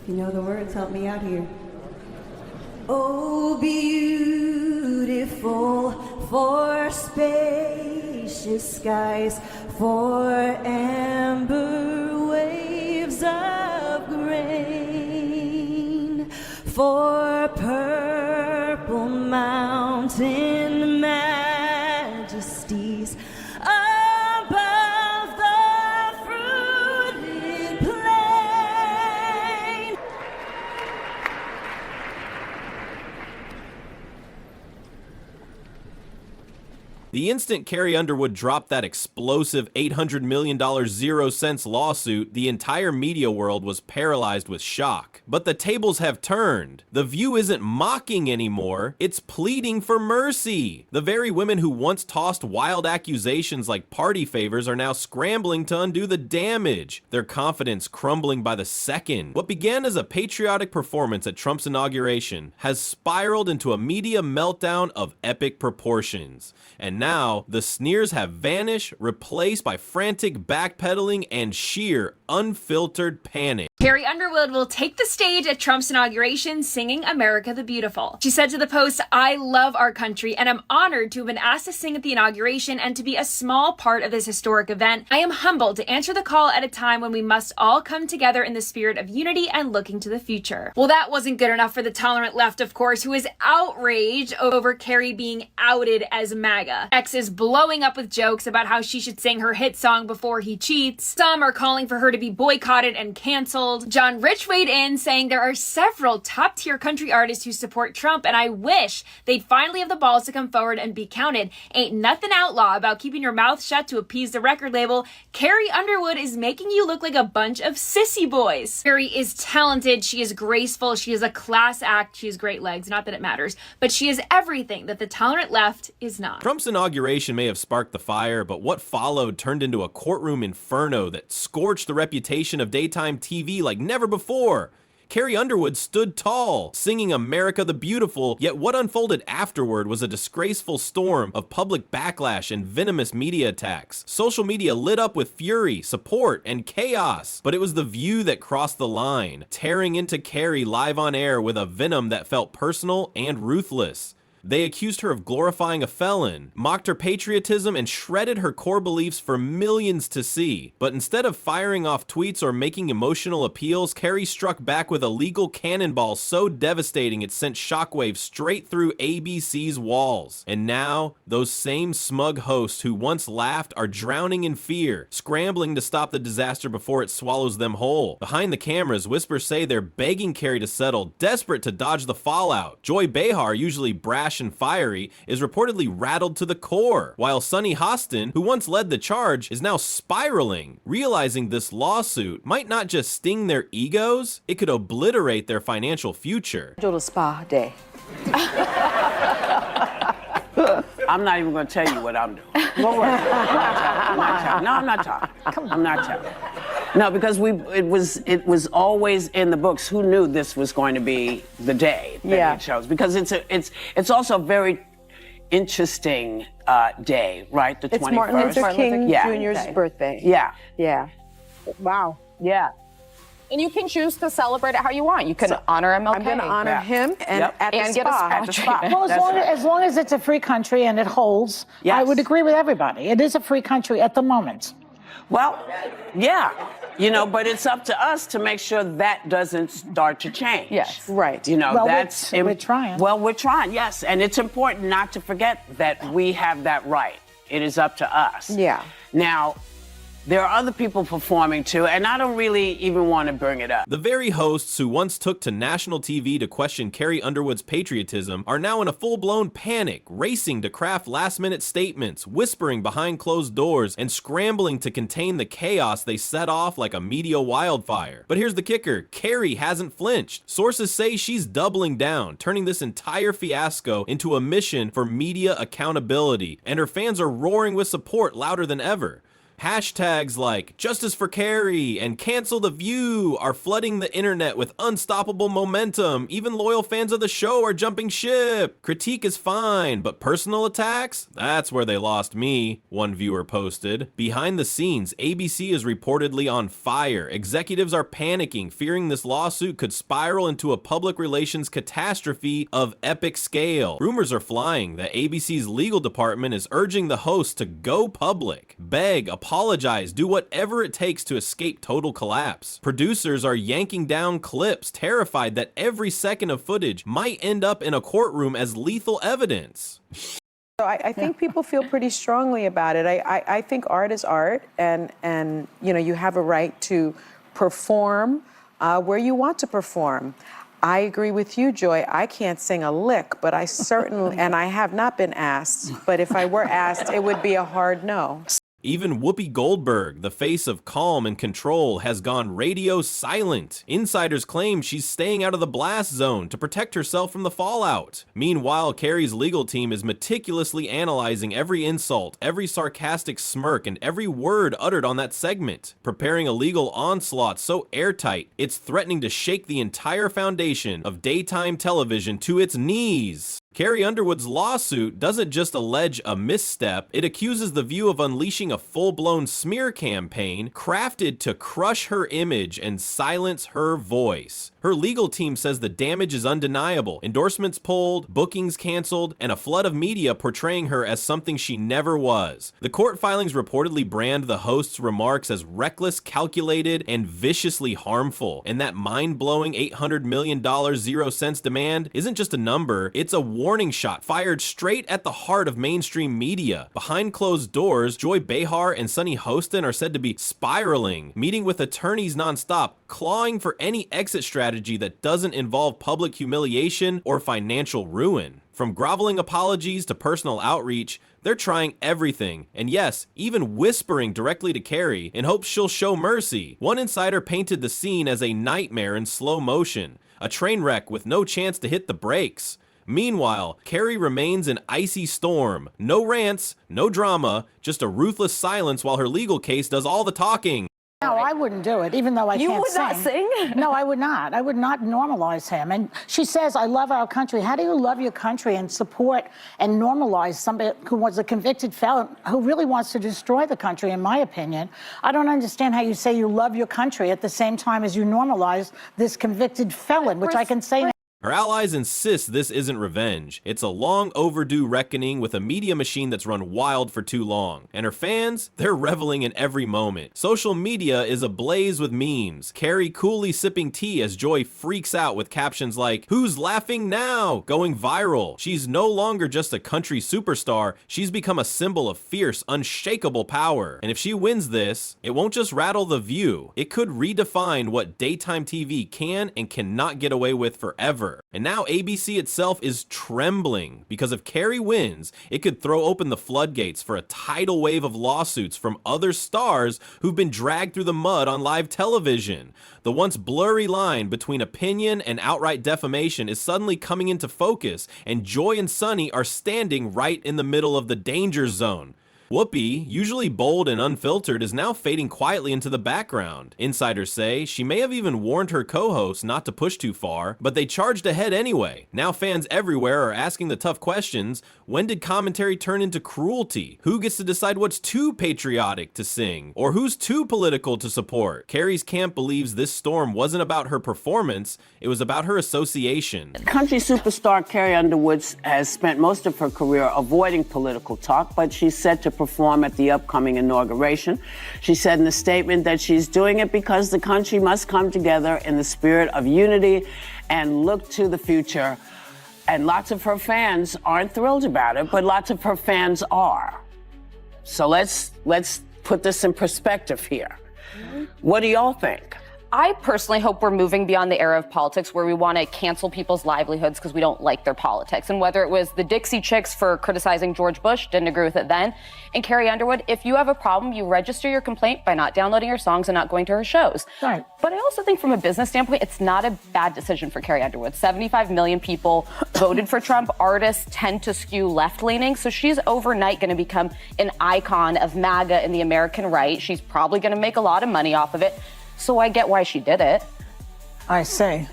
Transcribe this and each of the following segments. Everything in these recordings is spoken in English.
You know the words, help me out here. Oh, beautiful for spacious skies, for amber waves of grain, for purple mountain majesties above the fruited plain. The instant Carrie Underwood dropped that explosive $800 million 0 cents lawsuit, the entire media world was paralyzed with shock. But the tables have turned. The View isn't mocking anymore, it's pleading for mercy. The very women who once tossed wild accusations like party favors are now scrambling to undo the damage, their confidence crumbling by the second. What began as a patriotic performance at Trump's inauguration has spiraled into a media meltdown of epic proportions. And now, the sneers have vanished, replaced by frantic backpedaling and sheer, unfiltered panic. Carrie Underwood will take the stage at Trump's inauguration singing America the Beautiful. She said to the Post, "I love our country and I'm honored to have been asked to sing at the inauguration and to be a small part of this historic event. I am humbled to answer the call at a time when we must all come together in the spirit of unity and looking to the future." Well, that wasn't good enough for the tolerant left, of course, who is outraged over Carrie being outed as MAGA. X is blowing up with jokes about how she should sing her hit song Before He Cheats. Some are calling for her to be boycotted and canceled. John Rich weighed in, saying there are several top-tier country artists who support Trump, and I wish they'd finally have the balls to come forward and be counted. Ain't nothing outlaw about keeping your mouth shut to appease the record label. Carrie Underwood is making you look like a bunch of sissy boys. Carrie is talented, she is graceful, she is a class act, she has great legs, not that it matters, but she is everything that the tolerant left is not. Trump's inauguration may have sparked the fire, but what followed turned into a courtroom inferno that scorched the reputation of daytime TV like never before. Carrie Underwood stood tall, singing America the Beautiful, yet what unfolded afterward was a disgraceful storm of public backlash and venomous media attacks. Social media lit up with fury, support, and chaos. But it was The View that crossed the line, tearing into Carrie live on air with a venom that felt personal and ruthless. They accused her of glorifying a felon, mocked her patriotism, and shredded her core beliefs for millions to see. But instead of firing off tweets or making emotional appeals, Carrie struck back with a legal cannonball so devastating it sent shockwaves straight through ABC's walls. And now, those same smug hosts who once laughed are drowning in fear, scrambling to stop the disaster before it swallows them whole. Behind the cameras, whispers say they're begging Carrie to settle, desperate to dodge the fallout. Joy Behar, usually brash and fiery, is reportedly rattled to the core, while Sonny Hostin, who once led the charge, is now spiraling, realizing this lawsuit might not just sting their egos, it could obliterate their financial future. Go to spa day. I'm not even going to tell you what I'm doing. Don't worry. I'm not telling. No, I'm not telling. I'm not telling. No, because it was always in the books. Who knew this was going to be the day that it chose? Because it's also a very interesting day, right? The 21st. It's Martin Luther King Jr.'s birthday. Yeah. Yeah. Wow. Yeah. And you can choose to celebrate it how you want. You can honor MLK. I'm going to honor him and at the And spa. get a spa At the spa. treatment. Well, That's right. as long as it's a free country and it holds, I would agree with everybody. It is a free country at the moment. Well, yeah. You know, but it's up to us to make sure that doesn't start to change. Yes, right. You know, Well, that's... we're trying. Well, we're trying, yes. And it's important not to forget that we have that right. It is up to us. Yeah. Now, there are other people performing too, and I don't really even want to bring it up. The very hosts who once took to national TV to question Carrie Underwood's patriotism are now in a full-blown panic, racing to craft last-minute statements, whispering behind closed doors, and scrambling to contain the chaos they set off like a media wildfire. But here's the kicker, Carrie hasn't flinched. Sources say she's doubling down, turning this entire fiasco into a mission for media accountability, and her fans are roaring with support louder than ever. Hashtags like Justice for Carrie and Cancel the View are flooding the internet with unstoppable momentum. Even loyal fans of the show are jumping ship. Critique is fine, but personal attacks? That's where they lost me, one viewer posted. Behind the scenes, ABC is reportedly on fire. Executives are panicking, fearing this lawsuit could spiral into a public relations catastrophe of epic scale. Rumors are flying that ABC's legal department is urging the host to go public, beg, apologize, do whatever it takes to escape total collapse. Producers are yanking down clips, terrified that every second of footage might end up in a courtroom as lethal evidence. So I think people feel pretty strongly about it. I think art is art, and you know, you have a right to perform where you want to perform. I agree with you, Joy. I can't sing a lick, but I certainly, and I have not been asked, but if I were asked, it would be a hard no. Even Whoopi Goldberg, the face of calm and control, has gone radio silent. Insiders claim she's staying out of the blast zone to protect herself from the fallout. Meanwhile, Carrie's legal team is meticulously analyzing every insult, every sarcastic smirk, and every word uttered on that segment, preparing a legal onslaught so airtight, it's threatening to shake the entire foundation of daytime television to its knees. Carrie Underwood's lawsuit doesn't just allege a misstep, it accuses The View of unleashing a full-blown smear campaign crafted to crush her image and silence her voice. Her legal team says the damage is undeniable. Endorsements pulled, bookings canceled, and a flood of media portraying her as something she never was. The court filings reportedly brand the host's remarks as reckless, calculated, and viciously harmful. And that mind-blowing $800 million 0 cents demand isn't just a number, it's a warning shot fired straight at the heart of mainstream media. Behind closed doors, Joy Behar and Sunny Hostin are said to be spiraling, meeting with attorneys nonstop, clawing for any exit strategy that doesn't involve public humiliation or financial ruin. From groveling apologies to personal outreach, they're trying everything, and yes, even whispering directly to Carrie in hopes she'll show mercy. One insider painted the scene as a nightmare in slow motion, a train wreck with no chance to hit the brakes. Meanwhile, Carrie remains an icy storm. No rants, no drama, just a ruthless silence while her legal case does all the talking. No, I wouldn't do it, even though I can't sing. You would not sing? No, I would not. I would not normalize him. And she says, I love our country. How do you love your country and support and normalize somebody who was a convicted felon who really wants to destroy the country, in my opinion? I don't understand how you say you love your country at the same time as you normalize this convicted felon, which I can say now. Her allies insist this isn't revenge. It's a long overdue reckoning with a media machine that's run wild for too long. And her fans, they're reveling in every moment. Social media is ablaze with memes. Carrie coolly sipping tea as Joy freaks out with captions like, "Who's laughing now?" going viral. She's no longer just a country superstar, she's become a symbol of fierce, unshakable power. And if she wins this, it won't just rattle The View. It could redefine what daytime TV can and cannot get away with forever. And now ABC itself is trembling because if Carrie wins, it could throw open the floodgates for a tidal wave of lawsuits from other stars who've been dragged through the mud on live television. The once blurry line between opinion and outright defamation is suddenly coming into focus, and Joy and Sunny are standing right in the middle of the danger zone. Whoopi, usually bold and unfiltered, is now fading quietly into the background. Insiders say she may have even warned her co-hosts not to push too far, but they charged ahead anyway. Now fans everywhere are asking the tough questions. When did commentary turn into cruelty? Who gets to decide what's too patriotic to sing? Or who's too political to support? Carrie's camp believes this storm wasn't about her performance, it was about her association. Country superstar Carrie Underwood has spent most of her career avoiding political talk, but she's set to perform at the upcoming inauguration. She said in a statement that she's doing it because the country must come together in the spirit of unity and look to the future. And lots of her fans aren't thrilled about it, but lots of her fans are. So let's put this in perspective here. What do y'all think? I personally hope we're moving beyond the era of politics where we want to cancel people's livelihoods because we don't like their politics. And whether it was the Dixie Chicks for criticizing George Bush, didn't agree with it then, and Carrie Underwood, if you have a problem, you register your complaint by not downloading her songs and not going to her shows. Right. But I also think from a business standpoint, it's not a bad decision for Carrie Underwood. 75 million people voted for Trump. Artists tend to skew left-leaning, so she's overnight going to become an icon of MAGA and the American right. She's probably going to make a lot of money off of it. So I get why she did it. I see.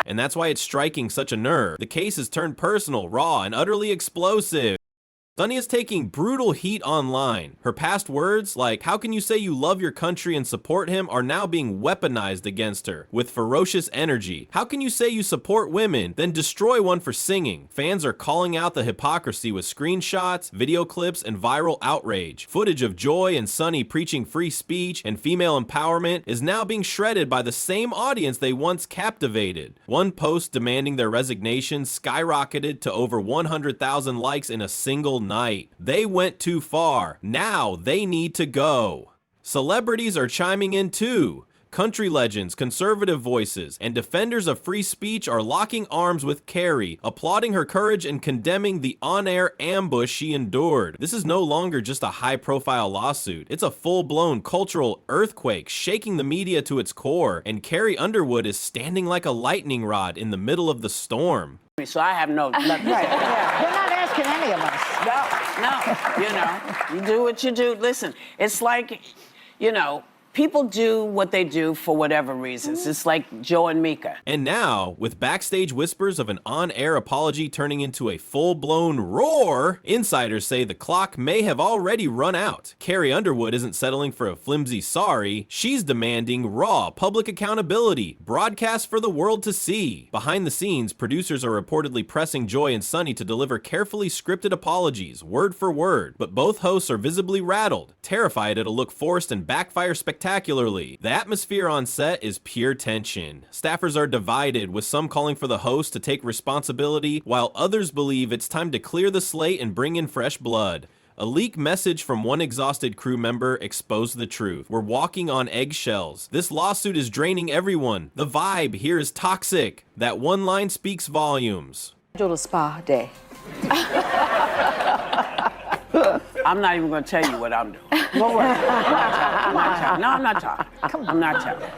And that's why it's striking such a nerve. The case has turned personal, raw, and utterly explosive. Sunny is taking brutal heat online. Her past words, like, "How can you say you love your country and support him," are now being weaponized against her with ferocious energy. "How can you say you support women, then destroy one for singing?" Fans are calling out the hypocrisy with screenshots, video clips, and viral outrage. Footage of Joy and Sunny preaching free speech and female empowerment is now being shredded by the same audience they once captivated. One post demanding their resignation skyrocketed to over 100,000 likes in a single night. They went too far. Now they need to go. Celebrities are chiming in too. Country legends, conservative voices, and defenders of free speech are locking arms with Carrie, applauding her courage and condemning the on-air ambush she endured. This is no longer just a high-profile lawsuit. It's a full-blown cultural earthquake shaking the media to its core, and Carrie Underwood is standing like a lightning rod in the middle of the storm. So I have no nothing to say. Yeah. They're not asking any of us. No, you do what you do. Listen, it's like, people do what they do for whatever reasons. It's like Joe and Mika. And now, with backstage whispers of an on-air apology turning into a full-blown roar, insiders say the clock may have already run out. Carrie Underwood isn't settling for a flimsy sorry. She's demanding raw public accountability, broadcast for the world to see. Behind the scenes, producers are reportedly pressing Joy and Sunny to deliver carefully scripted apologies, word for word. But both hosts are visibly rattled, terrified it'll look forced and backfire spectacularly. The atmosphere on set is pure tension. Staffers are divided, with some calling for the host to take responsibility, while others believe it's time to clear the slate and bring in fresh blood. A leaked message from one exhausted crew member exposed the truth. "We're walking on eggshells. This lawsuit is draining everyone. The vibe here is toxic." That one line speaks volumes. A spa day. I'm not even going to tell you what I'm doing. Don't worry. I'm not talking. I'm not telling.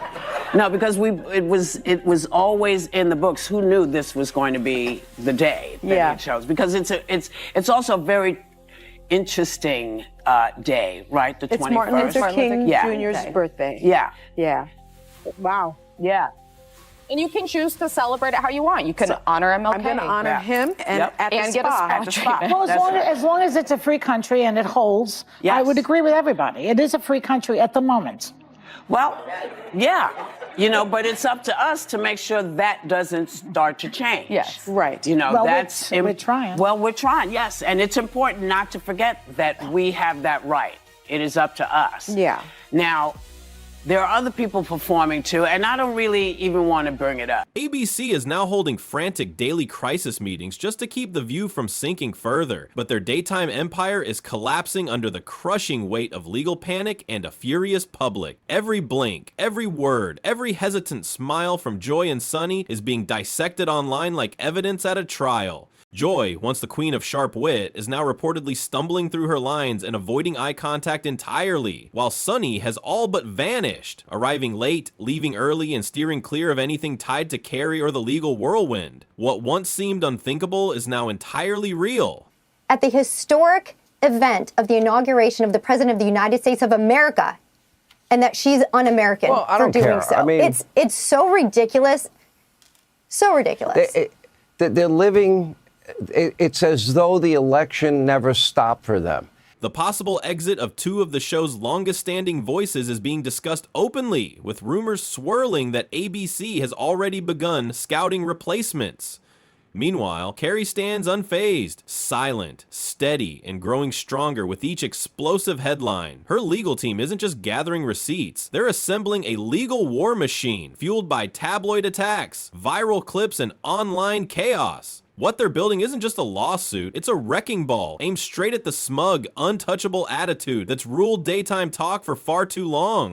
No, because it was always in the books. Who knew this was going to be the day that it chose? Because it's also a very interesting day, right? The 21st. It's Martin Luther King Jr.'s birthday. Yeah. Yeah. Wow. Yeah. And you can choose to celebrate it how you want. You can honor MLK. I'm going to honor him and at the And get a spa. spa treatment. Well, as long as it's a free country and it holds, I would agree with everybody. It is a free country at the moment. Well, yeah. But it's up to us to make sure that doesn't start to change. Yes. Right. Well, that's... we're trying. Well, we're trying, yes. And it's important not to forget that we have that right. It is up to us. Yeah. Now, there are other people performing too, and I don't really even want to bring it up. ABC is now holding frantic daily crisis meetings just to keep The View from sinking further, but their daytime empire is collapsing under the crushing weight of legal panic and a furious public. Every blink, every word, every hesitant smile from Joy and Sunny is being dissected online like evidence at a trial. Joy, once the queen of sharp wit, is now reportedly stumbling through her lines and avoiding eye contact entirely, while Sunny has all but vanished, arriving late, leaving early, and steering clear of anything tied to Carrie or the legal whirlwind. What once seemed unthinkable is now entirely real. At the historic event of the inauguration of the President of the United States of America, and that she's un-American for doing so. I mean, it's so ridiculous. So ridiculous. They're living... It's as though the election never stopped for them. The possible exit of two of the show's longest-standing voices is being discussed openly, with rumors swirling that ABC has already begun scouting replacements. Meanwhile, Carrie stands unfazed, silent, steady, and growing stronger with each explosive headline. Her legal team isn't just gathering receipts, they're assembling a legal war machine fueled by tabloid attacks, viral clips, and online chaos. What they're building isn't just a lawsuit, it's a wrecking ball aimed straight at the smug, untouchable attitude that's ruled daytime talk for far too long.